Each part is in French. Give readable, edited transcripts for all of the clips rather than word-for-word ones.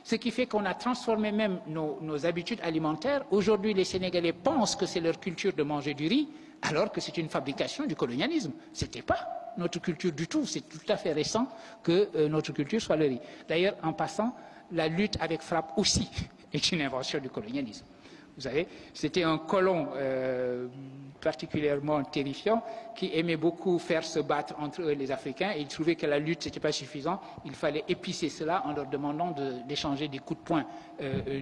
Ce qui fait qu'on a transformé même nos habitudes alimentaires. Aujourd'hui, les Sénégalais pensent que c'est leur culture de manger du riz, alors que c'est une fabrication du colonialisme. Ce n'était pas notre culture du tout. C'est tout à fait récent que notre culture soit le riz. D'ailleurs, en passant, la lutte avec frappe aussi est une invention du colonialisme. Vous savez, c'était un colon particulièrement terrifiant qui aimait beaucoup faire se battre entre eux et les Africains, et il trouvait que la lutte n'était pas suffisant. Il fallait épicer cela en leur demandant d'échanger des coups de poing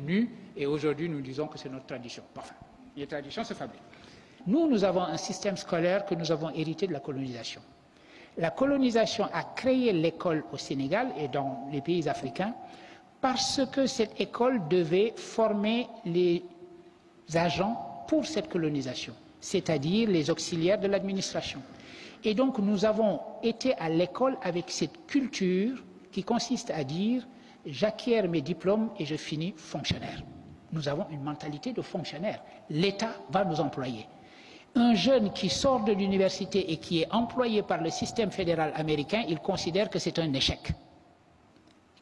nus, et aujourd'hui nous disons que c'est notre tradition. Enfin, les traditions se fabriquent. Nous avons un système scolaire que nous avons hérité de la colonisation. La colonisation a créé l'école au Sénégal et dans les pays africains parce que cette école devait former les agents pour cette colonisation, c'est-à-dire les auxiliaires de l'administration. Et donc nous avons été à l'école avec cette culture qui consiste à dire « j'acquiers mes diplômes et je finis fonctionnaire ». Nous avons une mentalité de fonctionnaire. L'État va nous employer. Un jeune qui sort de l'université et qui est employé par le système fédéral américain, il considère que c'est un échec,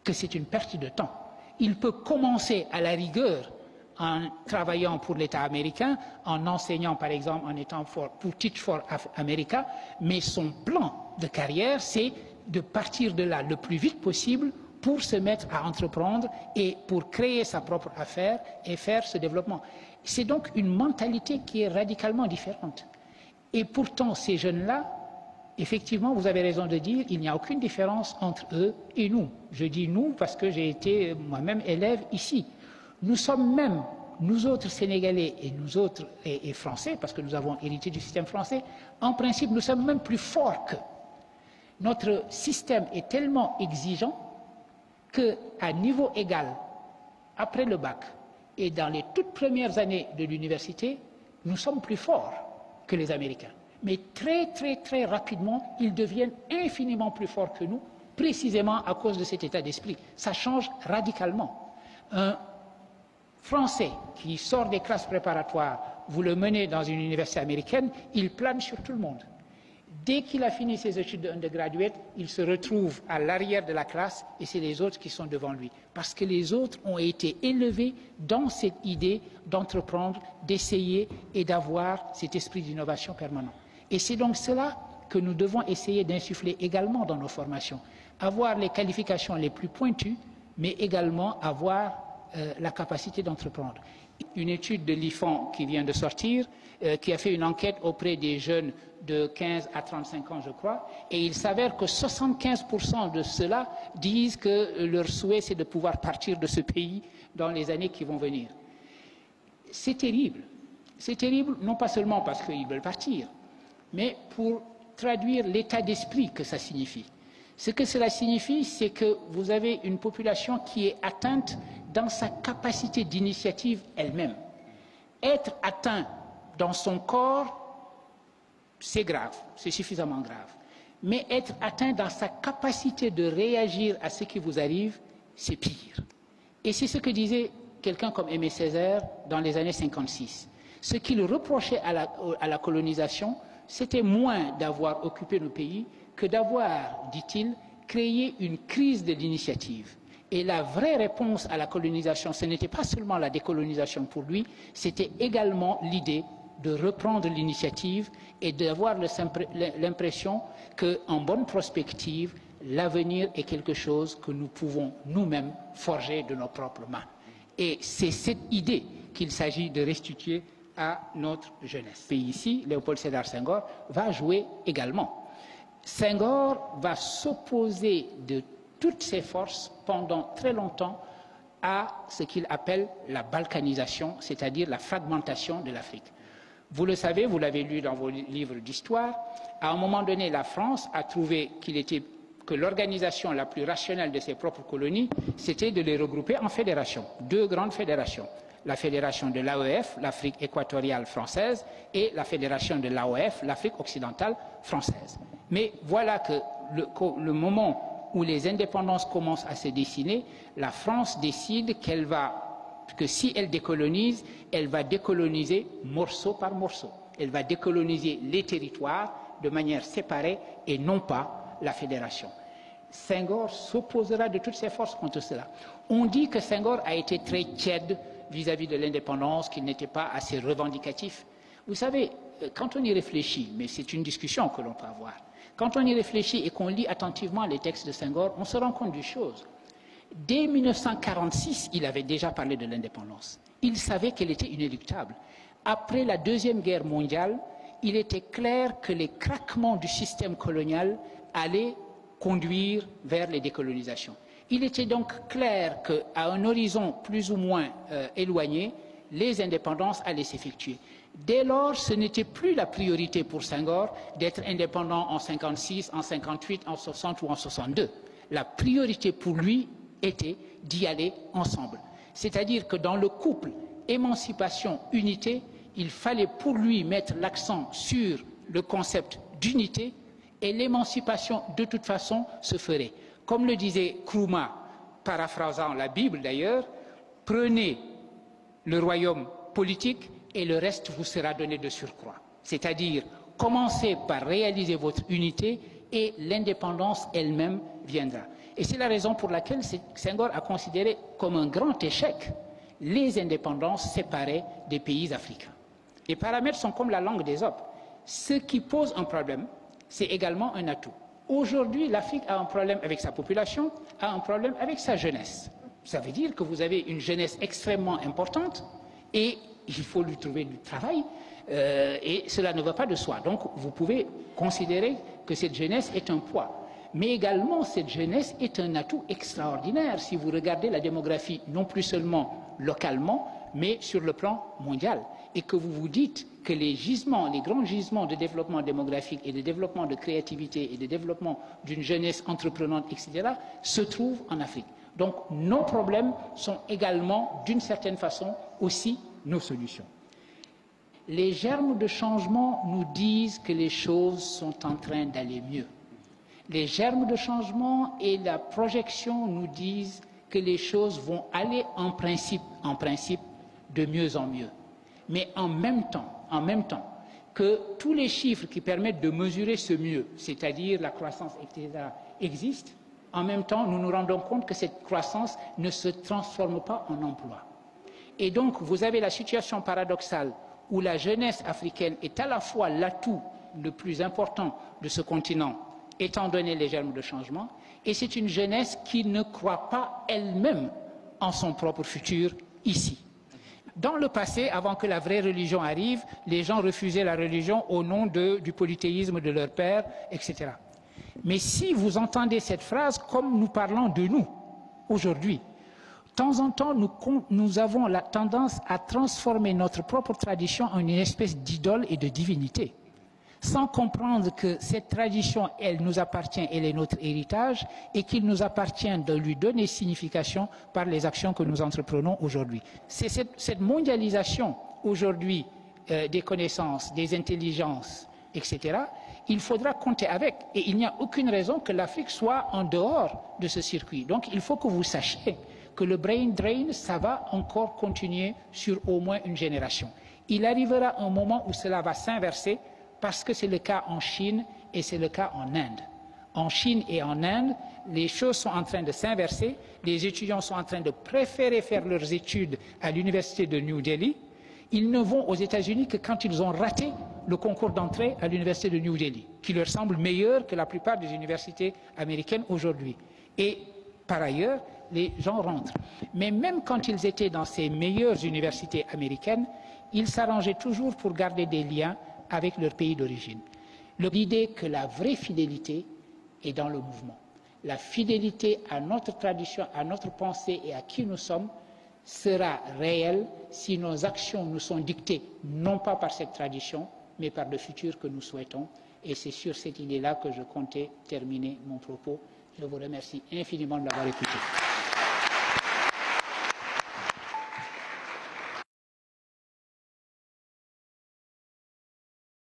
que c'est une perte de temps. Il peut commencer à la rigueur en travaillant pour l'État américain, en enseignant par exemple, en étant pour Teach for America, mais son plan de carrière, c'est de partir de là le plus vite possible pour se mettre à entreprendre et pour créer sa propre affaire et faire ce développement. C'est donc une mentalité qui est radicalement différente. Et pourtant, ces jeunes-là, effectivement, vous avez raison de dire, il n'y a aucune différence entre eux et nous. Je dis nous parce que j'ai été moi-même élève ici. Nous sommes même, nous autres Sénégalais et nous autres et Français, parce que nous avons hérité du système français, en principe, nous sommes même plus forts qu'eux. Notre système est tellement exigeant qu'à niveau égal, après le bac et dans les toutes premières années de l'université, nous sommes plus forts que les Américains. Mais très rapidement, ils deviennent infiniment plus forts que nous, précisément à cause de cet état d'esprit. Ça change radicalement. Un Français qui sort des classes préparatoires, vous le menez dans une université américaine, il plane sur tout le monde. Dès qu'il a fini ses études d'undergraduate, il se retrouve à l'arrière de la classe et c'est les autres qui sont devant lui. Parce que les autres ont été élevés dans cette idée d'entreprendre, d'essayer et d'avoir cet esprit d'innovation permanent. Et c'est donc cela que nous devons essayer d'insuffler également dans nos formations. Avoir les qualifications les plus pointues, mais également avoir la capacité d'entreprendre. Une étude de l'IFAN qui vient de sortir, qui a fait une enquête auprès des jeunes de 15 à 35 ans, je crois, et il s'avère que 75% de ceux-là disent que leur souhait, c'est de pouvoir partir de ce pays dans les années qui vont venir. C'est terrible. C'est terrible, non pas seulement parce qu'ils veulent partir, mais pour traduire l'état d'esprit que ça signifie. Ce que cela signifie, c'est que vous avez une population qui est atteinte dans sa capacité d'initiative elle-même. Être atteint dans son corps, c'est grave, c'est suffisamment grave. Mais être atteint dans sa capacité de réagir à ce qui vous arrive, c'est pire. Et c'est ce que disait quelqu'un comme Aimé Césaire dans les années 56. Ce qu'il reprochait à la colonisation, c'était moins d'avoir occupé nos pays que d'avoir, dit-il, créé une crise de l'initiative. Et la vraie réponse à la colonisation, ce n'était pas seulement la décolonisation pour lui, c'était également l'idée de reprendre l'initiative et d'avoir l'impression qu'en bonne prospective, l'avenir est quelque chose que nous pouvons nous-mêmes forger de nos propres mains. Et c'est cette idée qu'il s'agit de restituer à notre jeunesse. Et ici, Léopold Sédar Senghor va jouer également. Senghor va s'opposer de toutes ses forces pendant très longtemps à ce qu'il appelle la balkanisation, c'est-à-dire la fragmentation de l'Afrique. Vous le savez, vous l'avez lu dans vos livres d'histoire, à un moment donné, la France a trouvé que l'organisation la plus rationnelle de ses propres colonies, c'était de les regrouper en fédérations, deux grandes fédérations. La fédération de l'AEF, l'Afrique équatoriale française, et la fédération de l'AOF, l'Afrique occidentale française. Mais voilà que le moment où les indépendances commencent à se dessiner, la France décide que si elle décolonise, elle va décoloniser morceau par morceau. Elle va décoloniser les territoires de manière séparée et non pas la fédération. Senghor s'opposera de toutes ses forces contre cela. On dit que Senghor a été très tiède vis-à-vis de l'indépendance, qu'il n'était pas assez revendicatif. Vous savez, quand on y réfléchit, mais c'est une discussion que l'on peut avoir, quand on y réfléchit et qu'on lit attentivement les textes de Senghor, on se rend compte d'une chose. Dès 1946, il avait déjà parlé de l'indépendance. Il savait qu'elle était inéluctable. Après la Deuxième Guerre mondiale, il était clair que les craquements du système colonial allaient conduire vers les décolonisations. Il était donc clair qu'à un horizon plus ou moins éloigné, les indépendances allaient s'effectuer. Dès lors, ce n'était plus la priorité pour Senghor d'être indépendant en 56, en 58, en 60 ou en 62. La priorité pour lui était d'y aller ensemble. C'est-à-dire que dans le couple émancipation-unité, il fallait pour lui mettre l'accent sur le concept d'unité et l'émancipation, de toute façon, se ferait. Comme le disait Nkrumah, paraphrasant la Bible d'ailleurs, prenez le royaume politique et le reste vous sera donné de surcroît. C'est-à-dire, commencez par réaliser votre unité et l'indépendance elle-même viendra. Et c'est la raison pour laquelle Senghor a considéré comme un grand échec les indépendances séparées des pays africains. Les paramètres sont comme la langue d'Ésope. Ce qui pose un problème, c'est également un atout. Aujourd'hui, l'Afrique a un problème avec sa population, a un problème avec sa jeunesse. Ça veut dire que vous avez une jeunesse extrêmement importante et il faut lui trouver du travail et cela ne va pas de soi. Donc vous pouvez considérer que cette jeunesse est un poids. Mais également, cette jeunesse est un atout extraordinaire si vous regardez la démographie, non plus seulement localement, mais sur le plan mondial. Et que vous vous dites que les gisements, les grands gisements de développement démographique et de développement de créativité et de développement d'une jeunesse entreprenante, etc., se trouvent en Afrique. Donc nos problèmes sont également, d'une certaine façon, aussi nos solutions. Les germes de changement nous disent que les choses sont en train d'aller mieux. Les germes de changement et la projection nous disent que les choses vont aller en principe, de mieux en mieux. Mais en même temps, que tous les chiffres qui permettent de mesurer ce mieux, c'est-à-dire la croissance, etc., existent, en même temps, nous nous rendons compte que cette croissance ne se transforme pas en emploi. Et donc, vous avez la situation paradoxale où la jeunesse africaine est à la fois l'atout le plus important de ce continent, étant donné les germes de changement, et c'est une jeunesse qui ne croit pas elle-même en son propre futur ici. Dans le passé, avant que la vraie religion arrive, les gens refusaient la religion au nom du polythéisme de leur père, etc. Mais si vous entendez cette phrase comme nous parlons de nous, aujourd'hui, de temps en temps, nous avons la tendance à transformer notre propre tradition en une espèce d'idole et de divinité, sans comprendre que cette tradition, elle nous appartient, elle est notre héritage, et qu'il nous appartient de lui donner signification par les actions que nous entreprenons aujourd'hui. C'est cette mondialisation aujourd'hui des connaissances, des intelligences, etc., il faudra compter avec. Et il n'y a aucune raison que l'Afrique soit en dehors de ce circuit. Donc il faut que vous sachiez que le brain drain, ça va encore continuer sur au moins une génération. Il arrivera un moment où cela va s'inverser, parce que c'est le cas en Chine et c'est le cas en Inde. En Chine et en Inde, les choses sont en train de s'inverser. Les étudiants sont en train de préférer faire leurs études à l'université de New Delhi. Ils ne vont aux États-Unis que quand ils ont raté le concours d'entrée à l'université de New Delhi, qui leur semble meilleur que la plupart des universités américaines aujourd'hui. Et par ailleurs, les gens rentrent. Mais même quand ils étaient dans ces meilleures universités américaines, ils s'arrangeaient toujours pour garder des liens avec leur pays d'origine. L'idée que la vraie fidélité est dans le mouvement. La fidélité à notre tradition, à notre pensée et à qui nous sommes sera réelle si nos actions nous sont dictées non pas par cette tradition, mais par le futur que nous souhaitons. Et c'est sur cette idée-là que je comptais terminer mon propos. Je vous remercie infiniment de l'avoir écouté.